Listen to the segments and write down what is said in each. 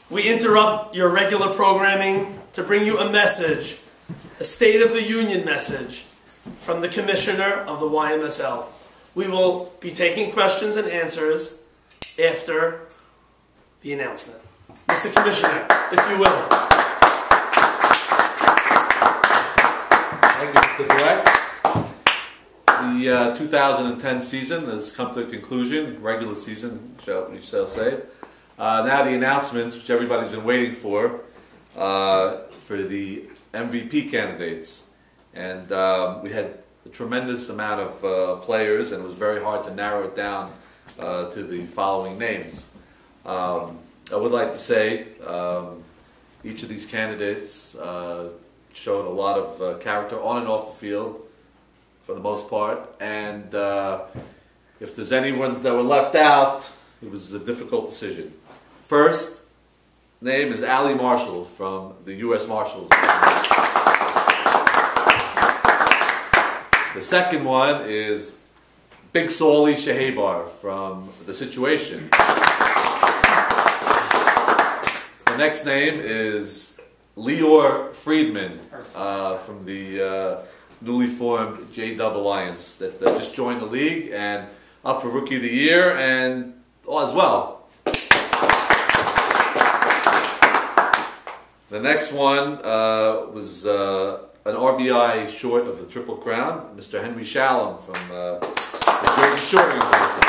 we interrupt your regular programming to bring you a message, a State of the Union message from the Commissioner of the YMSL. We will be taking questions and answers after the announcement. Mr. Commissioner, if you will. Thank you, Mr. Black. The 2010 season has come to a conclusion, regular season, we shall say. Now the announcements, which everybody's been waiting for the MVP candidates. And we had a tremendous amount of players, and it was very hard to narrow it down to the following names. I would like to say each of these candidates showed a lot of character on and off the field, for the most part, and if there's anyone that were left out, it was a difficult decision. First name is Ali Marshall from the U.S. Marshals. The second one is Big Sawly Shahabar from The Situation. The next name is Lior Friedman from the newly formed J-Dub Alliance that just joined the league and up for Rookie of the Year and as well. The next one was an RBI short of the Triple Crown, Mr. Henry Shalom from the Jersey Shore example.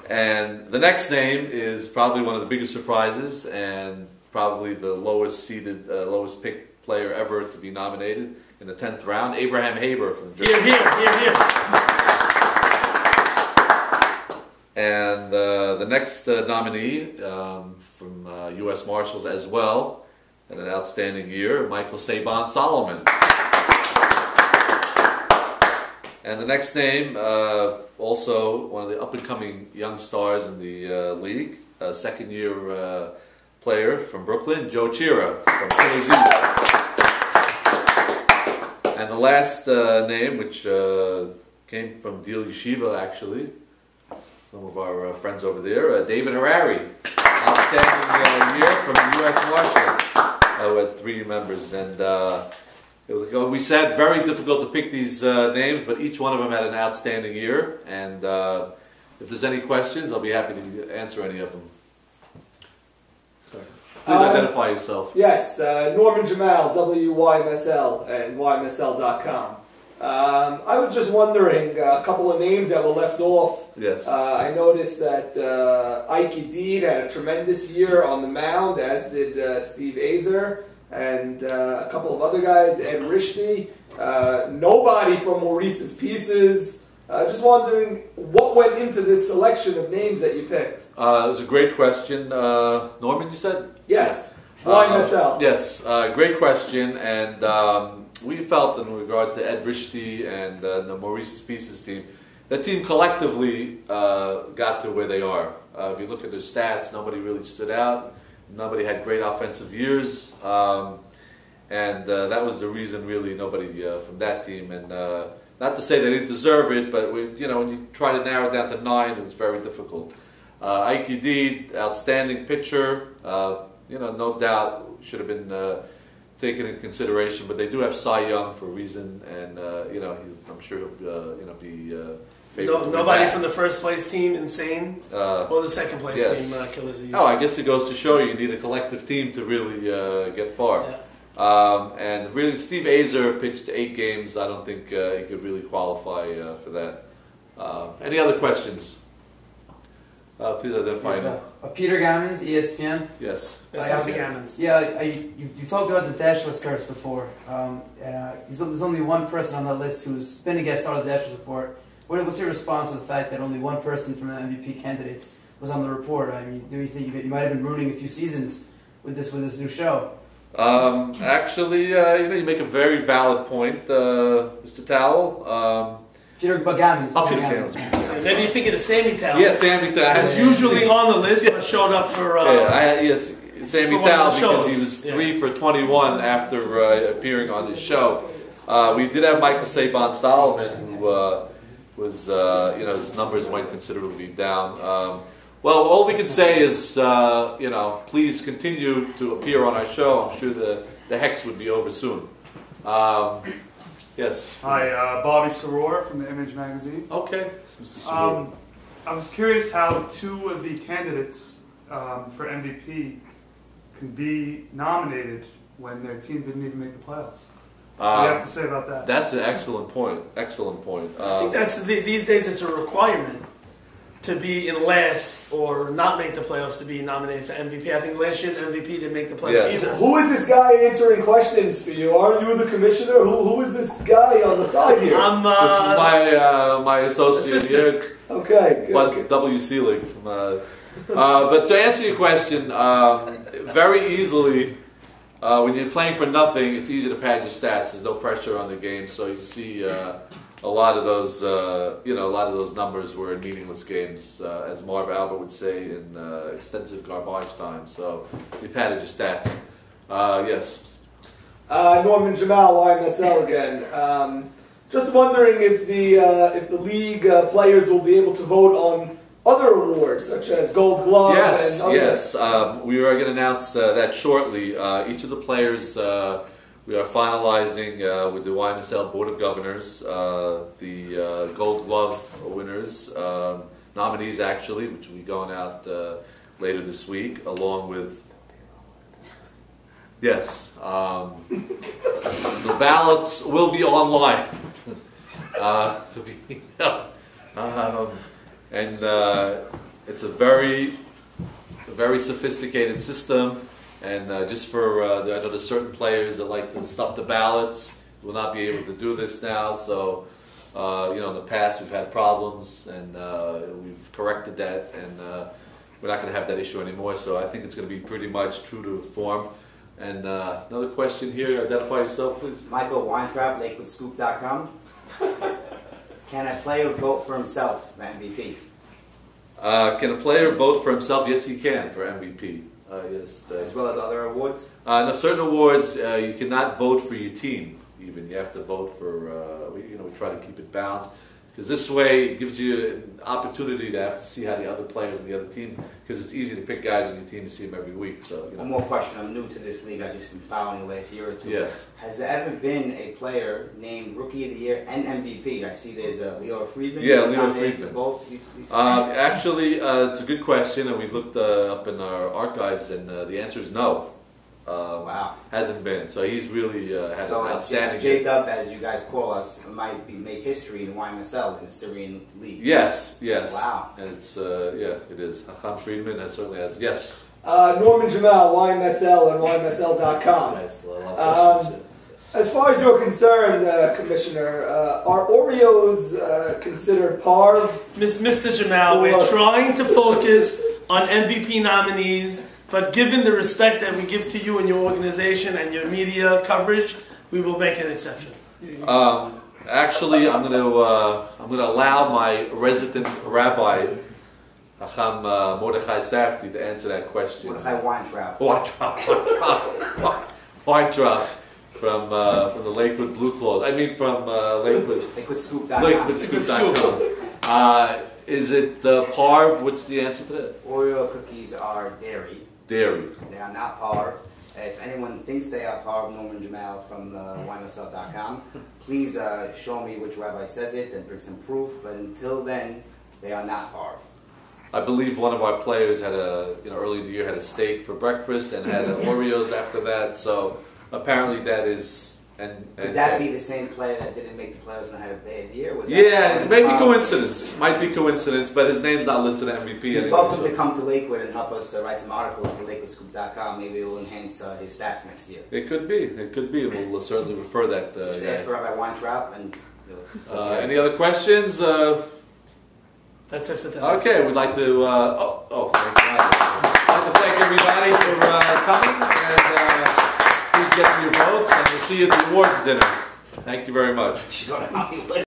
And the next name is probably one of the biggest surprises and probably the lowest seeded, lowest picked player ever to be nominated in the 10th round, Abraham Haber from Jersey. Here. And the next nominee from U.S. Marshals as well, and an outstanding year, Michael Saban Solomon. And the next name, also one of the up-and-coming young stars in the league, second-year player from Brooklyn, Joe Chira from KZ. And the last name, which came from Deal Yeshiva, actually, some of our friends over there, David Harari, outstanding year from the U.S. Marshals, with 3 members. And it was, we said, very difficult to pick these names, but each one of them had an outstanding year. And if there's any questions, I'll be happy to answer any of them. Please identify yourself. Yes, Norman Jamal, WYMSL and YMSL.com. I was just wondering, a couple of names that were left off. Yes. I noticed that Ike Deed had a tremendous year on the mound, as did Steve Azer, and a couple of other guys, Ed Rishdi. Nobody from Maurice's Pieces. Just wondering what went into this selection of names that you picked. It was a great question. Norman, you said? Yes. YMSL. Yes, great question. And we felt in regard to Ed Rishdi and the Maurice's Pieces team, the team collectively got to where they are. If you look at their stats, nobody really stood out. Nobody had great offensive years. And that was the reason, really, nobody from that team. And not to say they didn't deserve it, but when you try to narrow it down to 9, it was very difficult. Ike Deed, outstanding pitcher, no doubt should have been taken into consideration. But they do have Cy Young for a reason, and I'm sure he'll be favored. Nobody from the first place team, Insane, or the second place team, Killer Z's. Oh, I guess it goes to show you need a collective team to really get far. Yeah. And really, Steve Azer pitched 8 games. I don't think he could really qualify for that. Any other questions? Please identify him. Peter Gammons, ESPN. Yes. That's Mr. Gammons. Yeah, you talked about the Dashless curse before. There's only one person on that list who's been a guest star of the Dashless report. What's your response to the fact that only one person from the MVP candidates was on the report? I mean, do you think you might have been ruining a few seasons with this new show? Actually, you make a very valid point, Mr. Towell. Peter Gammons. Peter Gammons. Maybe you're thinking of Sammy Towell. Yeah, Sammy Towell. He's usually on the list, but showed up for... Sammy Towell, because he was 3 for 21 after appearing on this show. We did have Michael Saban Solomon, who was, his numbers went considerably down. Well, all we can say is, please continue to appear on our show. I'm sure the hex would be over soon. Yes. Hi, Bobby Soror from the Image magazine. Okay, Mr. Soror. I was curious how two of the candidates for MVP can be nominated when their team didn't even make the playoffs. What do you have to say about that? That's an excellent point. Excellent point. I think that's these days it's a requirement to be in last or not make the playoffs to be nominated for MVP. I think last year's MVP didn't make the playoffs either. Who is this guy answering questions for you? Aren't you the commissioner? Who is this guy on the side here? This is my associate here. Okay, good. W. Seelig from. But to answer your question, very easily, when you're playing for nothing, it's easy to pad your stats. There's no pressure on the game, so you see a lot of those, numbers were in meaningless games, as Marv Albert would say, in extensive garbage time. So you padded your stats. Yes. Norman Jamal, YMSL again. Just wondering if the league players will be able to vote on other awards, such as Gold Glove and others. Yes. We are going to announce that shortly. Each of the players, we are finalizing with the YMSL Board of Governors, the Gold Glove winners, nominees actually, which will be going out later this week, along with... Yes. The ballots will be online. It's a very sophisticated system, and just for I know there's certain players that like to stuff the ballots will not be able to do this now. So in the past we've had problems, and we've corrected that, and we're not going to have that issue anymore. So I think it's going to be pretty much true to form. And another question here. Identify yourself, please. Michael Weintraub, LakewoodScoop.com. Can a player vote for himself for MVP? Can a player vote for himself? Yes, he can for MVP. Yes, as well as other awards? No, certain awards you cannot vote for your team. Even you have to vote for. We try to keep it balanced, because this way it gives you an opportunity to have to see how the other players in the other team. Because it's easy to pick guys on your team and see them every week. So One more question. I'm new to this league. I've just been following the last year or two. Yes. Has there ever been a player named Rookie of the Year and MVP? I see there's Leo Friedman. Yeah, Leo Friedman. Both. Actually, it's a good question, and we looked up in our archives, and the answer is no. Wow. Hasn't been. So he's really had an outstanding... J-Dub, as you guys call us, might make history in YMSL in the Syrian League. Yes. Wow. And it's, it is. Hacham Friedman, that certainly has... Yes. Norman Jamal, YMSL and YMSL.com. Nice. A lot of questions, as far as you're concerned, Commissioner, are Oreos considered par? Mr. Jamal, we're trying to focus on MVP nominees, but given the respect that we give to you and your organization and your media coverage, we will make an exception. Actually, I'm going to allow my resident rabbi, Hacham Mordechai Safdie, to answer that question. Mordechai Weintraub. Weintraub from the Lakewood Blue Claws. I mean, from Lakewood. LakewoodScoop.com. Is it par? What's the answer to that? Oreo cookies are dairy. Dairy. They are not par. If anyone thinks they are par, Norman Jamal from YMSL.com, please show me which rabbi says it and bring some proof. But until then, they are not par. I believe one of our players had early in the year had a steak for breakfast and had Oreos after that. So apparently that is. Could that be the same player that didn't make the playoffs and had a bad year? It may be coincidence. Might be coincidence, but his name's not listed at MVP. He's welcome to come to Lakewood and help us write some articles for LakewoodScoop.com. Maybe it will enhance his stats next year. It could be. We'll certainly refer that. Just ask for Rabbi Weintraub. And any other questions? That's it for today. Okay, we'd like to. Thank you. I'd like to thank everybody for coming, and please get your votes, and we'll see you at the awards dinner. Thank you very much.